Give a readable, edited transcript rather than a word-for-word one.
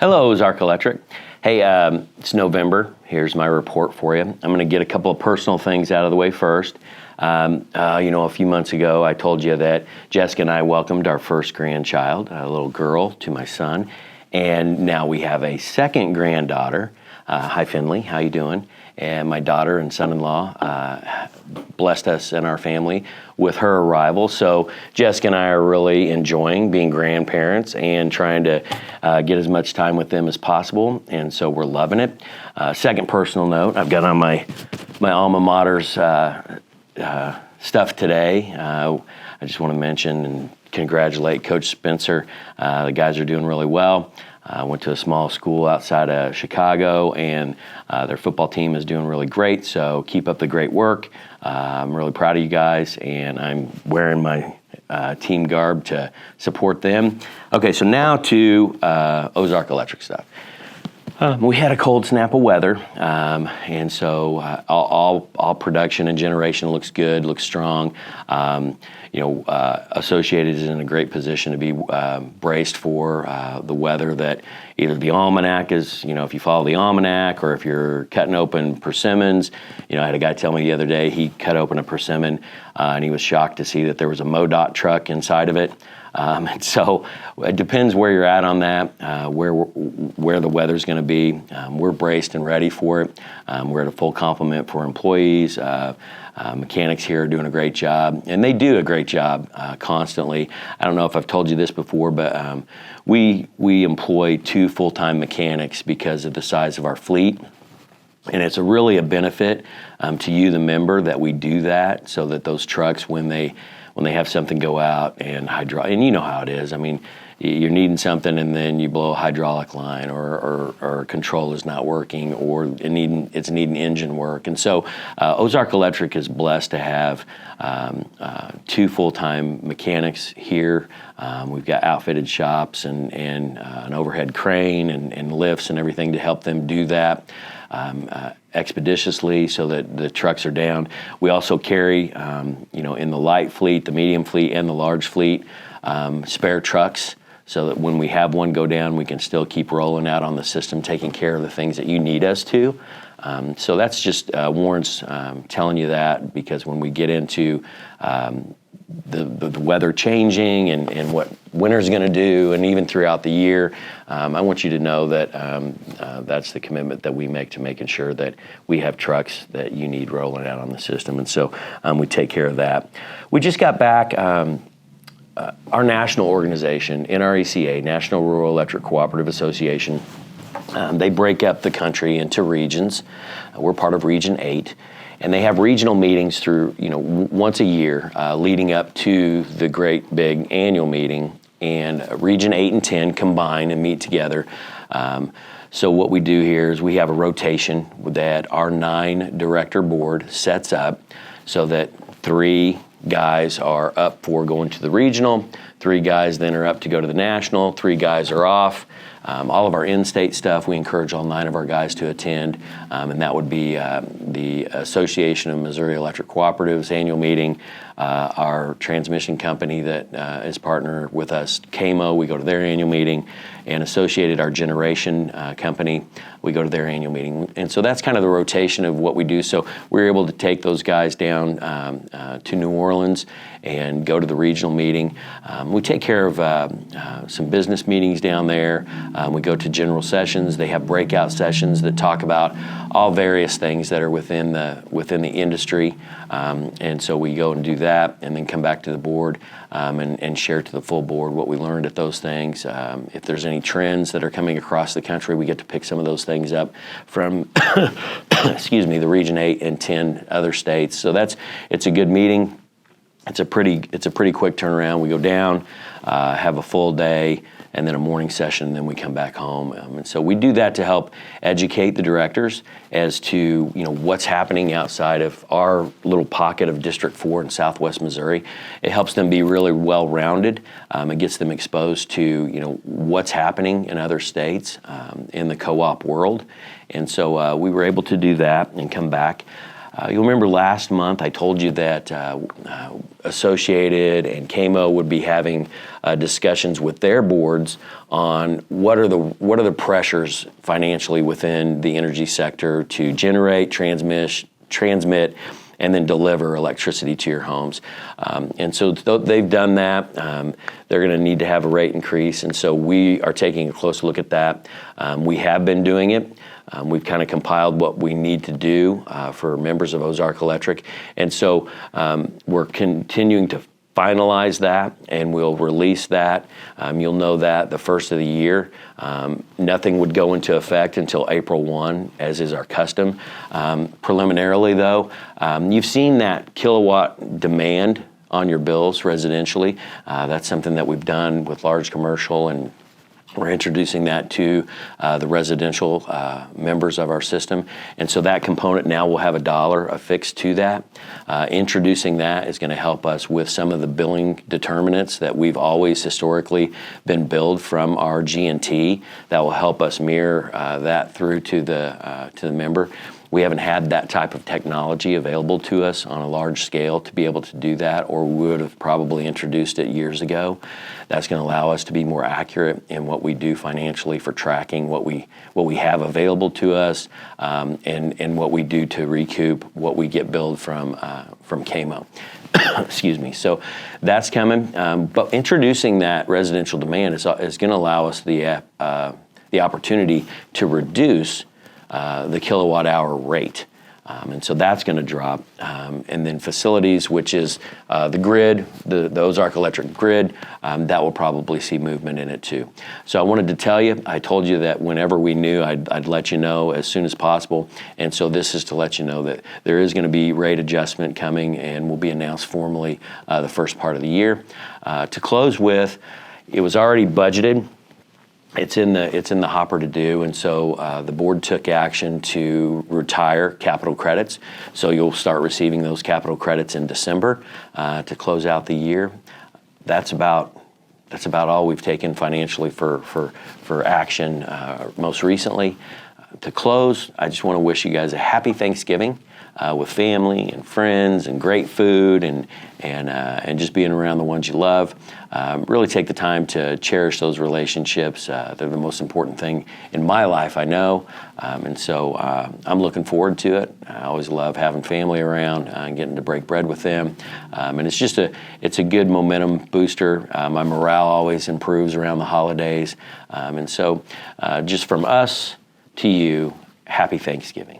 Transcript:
Hello, Ozark Electric. Hey, it's November. Here's my report for you. I'm going to get a couple of personal things out of the way first. A few months ago, I told you that Jessica and I welcomed our first grandchild, a little girl, to my son. And now we have a second granddaughter. Hi, Finley. How you doing? And my daughter and son-in-law blessed us and our family with her arrival. So Jessica and I are really enjoying being grandparents and trying to get as much time with them as possible. And so we're loving it. Second personal note, I've got on my alma mater's stuff today. I just want to mention and congratulate Coach Spencer. The guys are doing really well. Went to a small school outside of Chicago, and their football team is doing really great, so keep up the great work. I'm really proud of you guys, and I'm wearing my team garb to support them. Okay, so now to Ozark Electric stuff. We had a cold snap of weather, and so all production and generation looks good, looks strong. Associated is in a great position to be braced for the weather that either the almanac is, if you follow the almanac, or if you're cutting open persimmons. I had a guy tell me the other day he cut open a persimmon and he was shocked to see that there was a MoDOT truck inside of it. And so it depends where you're at on that, where the weather's going to be. We're braced and ready for it. We're at a full complement for employees. Mechanics here are doing a great job, and they do a great job constantly. I don't know if I've told you this before, but we employ 2 full-time mechanics because of the size of our fleet. And it's really a benefit to you, the member, that we do that, so that those trucks, when they have something go out and and you know how it is. I mean, you're needing something and then you blow a hydraulic line, or control is not working, or it's needing engine work. And so Ozark Electric is blessed to have 2 full-time mechanics here. We've got outfitted shops and an overhead crane and lifts and everything to help them do that expeditiously, so that the trucks are down. We also carry, in the light fleet, the medium fleet, and the large fleet, spare trucks, so that when we have one go down, we can still keep rolling out on the system, taking care of the things that you need us to. So that's just Warren's telling you that, because when we get into the weather changing and what winter's going to do, and even throughout the year, I want you to know that that's the commitment that we make to making sure that we have trucks that you need rolling out on the system. And so we take care of that. We just got back. Our national organization, NRECA, National Rural Electric Cooperative Association, they break up the country into regions. We're part of Region 8. And they have regional meetings through, once a year, leading up to the great big annual meeting. And Region 8 and 10 combine and meet together. So what we do here is we have a rotation that our 9-director board sets up, so that 3 guys are up for going to the regional, 3 guys then are up to go to the national, 3 guys are off. All of our in-state stuff, we encourage all 9 of our guys to attend, and that would be the Association of Missouri Electric Cooperatives annual meeting, our transmission company that is partnered with us, KMO, we go to their annual meeting, and Associated, our generation company, we go to their annual meeting. And so that's kind of the rotation of what we do. So we're able to take those guys down to New Orleans and go to the regional meeting. We take care of some business meetings down there. We go to general sessions. They have breakout sessions that talk about all various things that are within the industry. And so we go and do that, and then come back to the board and share to the full board what we learned at those things. If there's any trends that are coming across the country, we get to pick some of those things up from the Region 8 and 10 other states. So it's a good meeting. It's a pretty quick turnaround. We go down, have a full day, and then a morning session, and then we come back home. And so we do that to help educate the directors as to what's happening outside of our little pocket of District 4 in Southwest Missouri. It helps them be really well-rounded. It gets them exposed to what's happening in other states in the co-op world. And so we were able to do that and come back. You'll remember last month I told you that Associated and KMO would be having discussions with their boards on what are the pressures financially within the energy sector to generate, transmit, and then deliver electricity to your homes. And so they've done that. They're going to need to have a rate increase, and so we are taking a close look at that. We have been doing it. We've kind of compiled what we need to do for members of Ozark Electric, and so we're continuing to finalize that, and we'll release that. You'll know that the first of the year. Nothing would go into effect until April 1, as is our custom. Preliminarily, though, you've seen that kilowatt demand on your bills residentially. That's something that we've done with large commercial, and we're introducing that to the residential members of our system. And so that component now will have $1 affixed to that. Introducing that is going to help us with some of the billing determinants that we've always historically been billed from our G&T. That will help us mirror that through to the member. We haven't had that type of technology available to us on a large scale to be able to do that, or we would have probably introduced it years ago. That's going to allow us to be more accurate in what we do financially for tracking what we have available to us, and what we do to recoup what we get billed from KMO. Excuse me. So that's coming. But introducing that residential demand is going to allow us the opportunity to reduce the kilowatt hour rate. And so that's going to drop. And then facilities, which is the grid, the Ozark Electric grid, that will probably see movement in it too. So I wanted to tell you, I told you that whenever we knew, I'd let you know as soon as possible. And so this is to let you know that there is going to be rate adjustment coming and will be announced formally the first part of the year. To close with, it was already budgeted. It's in the hopper to do, and so the board took action to retire capital credits. So you'll start receiving those capital credits in December to close out the year. That's about all we've taken financially for action most recently. To close, I just want to wish you guys a happy Thanksgiving with family and friends and great food and just being around the ones you love. Really take the time to cherish those relationships. They're the most important thing in my life, I know. And so I'm looking forward to it. I always love having family around and getting to break bread with them. And it's a good momentum booster. My morale always improves around the holidays. And so just from us to you, happy Thanksgiving.